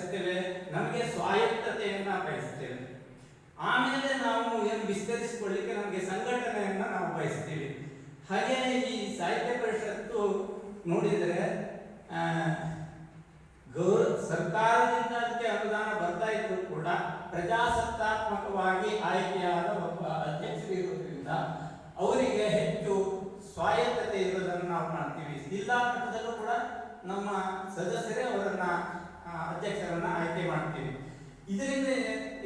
ಬಯಸ್ತೇವೆ, ನಮಗೆ ಸ್ವಾಯತ್ತತೆಯನ್ನ ಬಯಸ್ತೇವೆ. ಆಮೇಲೆ ನಾವು ಏನು ವಿಸ್ತರಿಸಿಕೊಳ್ಳಿಕ್ಕೆ ನಮಗೆ ಸಂಘಟನೆಯನ್ನ ನಾವು ಬಯಸ್ತೀವಿ. ಹಾಗೆ ಈ ಸಾಹಿತ್ಯ ಪರಿಷತ್ತು ನೋಡಿದರೆ ಸರ್ಕಾರದಿಂದ ಅದಕ್ಕೆ ಅನುದಾನ ಬರ್ತಾ ಇದ್ರು ಕೂಡ ಪ್ರಜಾಸತ್ತಾತ್ಮಕವಾಗಿ ಆಯ್ಕೆಯಾದ ಒಬ್ಬ ಅಧ್ಯಕ್ಷರಿರುವುದರಿಂದ ಅವರಿಗೆ ಹೆಚ್ಚು ಸ್ವಾಯತ್ತತೆ ಇರೋದನ್ನು ನಾವು ಕಾಣ್ತೀವಿ. ಜಿಲ್ಲಾ ಮಟ್ಟದಲ್ಲೂ ಕೂಡ ನಮ್ಮ ಸದಸ್ಯರೇ ಅವರನ್ನ ಅಧ್ಯಕ್ಷರನ್ನ ಆಯ್ಕೆ ಮಾಡ್ತೀವಿ. ಇದರಿಂದ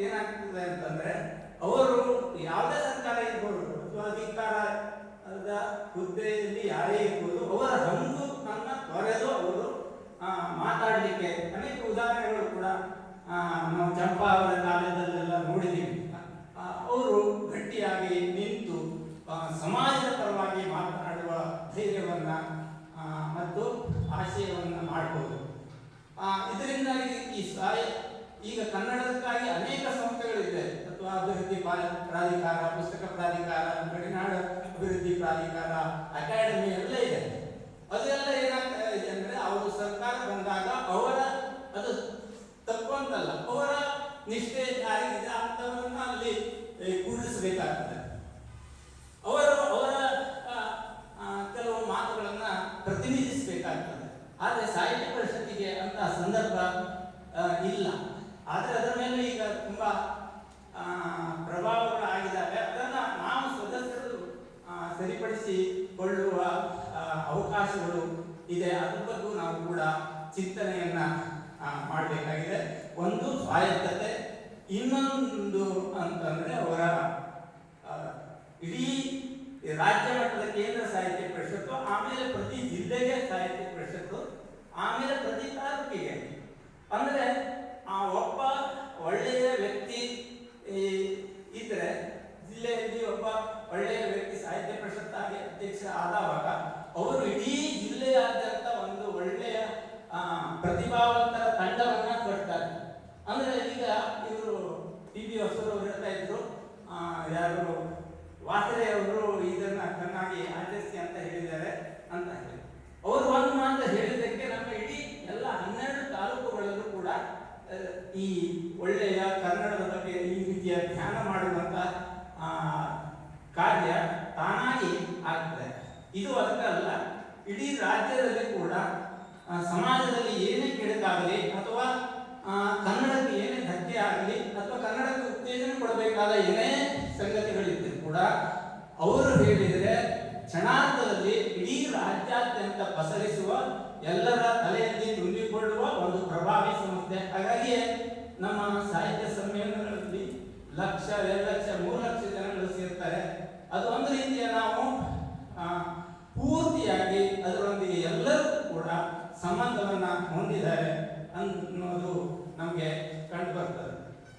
ಏನಾಗ್ತದೆ ಅಂತಂದ್ರೆ ಅವರು ಯಾವುದೇ ಸರ್ಕಾರ ಇರ್ಬೋದು ಅಥವಾ ಅಧಿಕಾರದ ಹುದ್ದೆಯಲ್ಲಿ ಯಾರೇ ಇರ್ಬೋದು, ಅವರ ಹಂಗನ್ನ ತೊರೆದು ಅವರು ಮಾತಾಡಲಿಕ್ಕೆ ಅನೇಕ ಉದಾಹರಣೆಗಳು ಕೂಡ ನಾವು ಚಂಪಾ ಅವರ ಕಾಲದಲ್ಲೆಲ್ಲ ನೋಡಿದ್ದೀವಿ. ಅವರು ಗಟ್ಟಿಯಾಗಿ ನಿಂತು ಸಮಾಜದ ಪರವಾಗಿ ಮಾತನಾಡುವ ಧೈರ್ಯವನ್ನ ಮತ್ತು ಆಶಯವನ್ನ ಮಾಡಬಹುದು. ಇದರಿಂದಾಗಿ ಈಗ ಕನ್ನಡಕ್ಕಾಗಿ ಅನೇಕ ಸಂಸ್ಥೆಗಳಿದೆ. ಅಥವಾ ಅಭಿವೃದ್ಧಿ ಪ್ರಾಧಿಕಾರ, ಪುಸ್ತಕ ಪ್ರಾಧಿಕಾರ, ಗಡಿನಾಡು ಅಭಿವೃದ್ಧಿ ಪ್ರಾಧಿಕಾರ, ಅಕಾಡೆಮಿ ಎಲ್ಲ ಇದೆ. ಅದೆಲ್ಲ ಏನಾಗ್ತಾ ಇದೆ ಅಂದ್ರೆ ಅವರು ಸರ್ಕಾರ ಬಂದಾಗ ಅವರ ಅದು ತಪ್ಪು ಅಂತಲ್ಲ, ಅವರ ನಿಷ್ಠೆ ಯಾರಿಗಿದೆ ಅಂತವರನ್ನ ಅಲ್ಲಿ ಕೂಡಿಸಬೇಕಾಗ್ತದೆ. ಅವರ ಕೆಲವು ಮಾತುಗಳನ್ನ ಪ್ರತಿನಿಧಿಸಬೇಕಾಗ್ತದೆ. ಆದರೆ ಸಾಹಿತ್ಯ ಪರಿಷತ್ತಿಗೆ ಅಂತ ಸಂದರ್ಭ ಇಲ್ಲ. ಆದರೆ ಅದರ ಮೇಲೆ ಈಗ ತುಂಬಾ ಪ್ರಭಾವಗಳು ಆಗಿದ್ದಾವೆ. ಅದನ್ನ ನಾವು ಸದಸ್ಯರು ಸರಿಪಡಿಸಿಕೊಳ್ಳುವ ಅವಕಾಶಗಳು ಇದೆ. ಅದ್ರ ಬಗ್ಗೆ ನಾವು ಕೂಡ ಚಿಂತನೆಯನ್ನ ಮಾಡಬೇಕಾಗಿದೆ. ಒಂದು ಸ್ವಾಯತ್ತತೆ, ಇನ್ನೊಂದು ಅಂತಂದ್ರೆ ಅವರ ಇಡೀ ರಾಜ್ಯ ಮಟ್ಟದ ಕೇಂದ್ರ ಸಾಹಿತ್ಯ ಪರಿಷತ್ತು, ಆಮೇಲೆ ಪ್ರತಿ ಜಿಲ್ಲೆಗೆ ಸಾಹಿತ್ಯ ಪರಿಷತ್ತು, ಆಮೇಲೆ ಪ್ರತಿ ತಾಲೂಕಿಗೆ. ಅಂದ್ರೆ ಒಬ್ಬ ಒಳ್ಳೆಯ ವ್ಯಕ್ತಿ ಇದ್ರೆ, ಜಿಲ್ಲೆಯಲ್ಲಿ ಒಬ್ಬ ಒಳ್ಳೆಯ ವ್ಯಕ್ತಿ ಸಾಹಿತ್ಯ ಪರಿಷತ್ತಾಗಿ ಅಧ್ಯಕ್ಷ ಆದವಾಗ ಅವರು ಇಡೀ ಜಿಲ್ಲೆಯಾದ್ಯಂತ ಒಂದು ಒಳ್ಳೆಯ ಪ್ರತಿಭಾವಂತರ ತಂಡವನ್ನ ಕಟ್ತಾರೆ. ಅಂದ್ರೆ ಈಗ ಇವರು ಟಿ ಬಿ ಹೊಸೂರು ಹೇಳ್ತಾ ಇದ್ರು, ಯಾರು ವಾಸರೆ ಅವರು ಇದನ್ನ ಚೆನ್ನಾಗಿ ಆಚರಿಸಿ ಅಂತ ಹೇಳಿದ್ದಾರೆ ಅಂತ ಹೇಳಿ ಅವರು ಒಂದು ಮಾತು ಹೇಳಿದ್ದಕ್ಕೆ ನಮ್ಮ ಇಡೀ ಎಲ್ಲ 12 ತಾಲೂಕುಗಳಲ್ಲೂ ಕೂಡ ಈ ಒಳ್ಳೆಯ ಕನ್ನಡದ ಬಗ್ಗೆ ಈ ರೀತಿಯ ಧ್ಯಾನ ಮಾಡುವಂತ ಕಾರ್ಯ ತಾನಾಗಿ ಆಗ್ತದೆ. ಇದು ಅದಕ್ಕಲ್ಲ, ಇಡೀ ರಾಜ್ಯದಲ್ಲಿ ಕೂಡ ಸಮಾಜದಲ್ಲಿ ಏನೇ ಕೆಡಕಾಗಲಿ ಅಥವಾ ಕನ್ನಡಕ್ಕೆ ಏನೇ ಧಕ್ಕೆ ಆಗಲಿ ಅಥವಾ ಕನ್ನಡಕ್ಕೆ ಉತ್ತೇಜನ ಕೊಡಬೇಕಾದ ಏನೇ ಸಂಗತಿಗಳಿದ್ದರೂ ಕೂಡ ಅವರು ಹೇಳಿದರೆ ಕ್ಷಣಾರ್ಧದಲ್ಲಿ ಇಡೀ ರಾಜ್ಯಾದ್ಯಂತ ಪಸರಿಸುವ, ಎಲ್ಲರ ತಲೆಯಲ್ಲಿ ತುಂಬಿಕೊಳ್ಳುವ ಒಂದು ಪ್ರಭಾವಿ ಸಂಸ್ಥೆ. ಹಾಗಾಗಿ ನಮ್ಮ ಸಾಹಿತ್ಯ ಸಮ್ಮೇಳನಗಳಲ್ಲಿ 1,00,000, 2,00,000, 3,00,000 ಜನಗಳು ಸೇರ್ತಾರೆ. ಅದು ಒಂದು ರೀತಿಯ ನಾವು ಪೂರ್ತಿಯಾಗಿ ಅದರೊಂದಿಗೆ ಎಲ್ಲರೂ ಕೂಡ ಸಂಬಂಧವನ್ನ ಹೊಂದಿದ್ದಾರೆ ಅನ್ನೋದು ನಮಗೆ ಕಂಡು ಬರ್ತದೆ.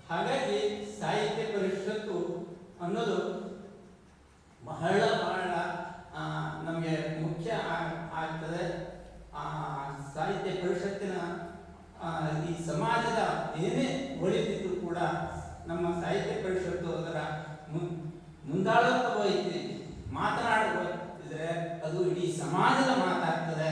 ಹಾಗಾಗಿ ಸಾಹಿತ್ಯ ಪರಿಷತ್ತು ಅನ್ನೋದು ಬಹಳ ನಮಗೆ ಮುಖ್ಯ ಆಗ್ತದೆ. ಸಾಹಿತ್ಯ ಪರಿಷತ್ತಿನ ಈ ಸಮಾಜದ ಏನೇ ಒಳಿತಿದ್ರು ಕೂಡ ನಮ್ಮ ಸಾಹಿತ್ಯ ಪರಿಷತ್ತು ಅದರ ಮುಂದಾಳತ್ವ ವಹಿಸಿ ಮಾತನಾಡುವ ಇದ್ರೆ ಅದು ಇಡೀ ಸಮಾಜದ ಮಾತಾಗ್ತದೆ.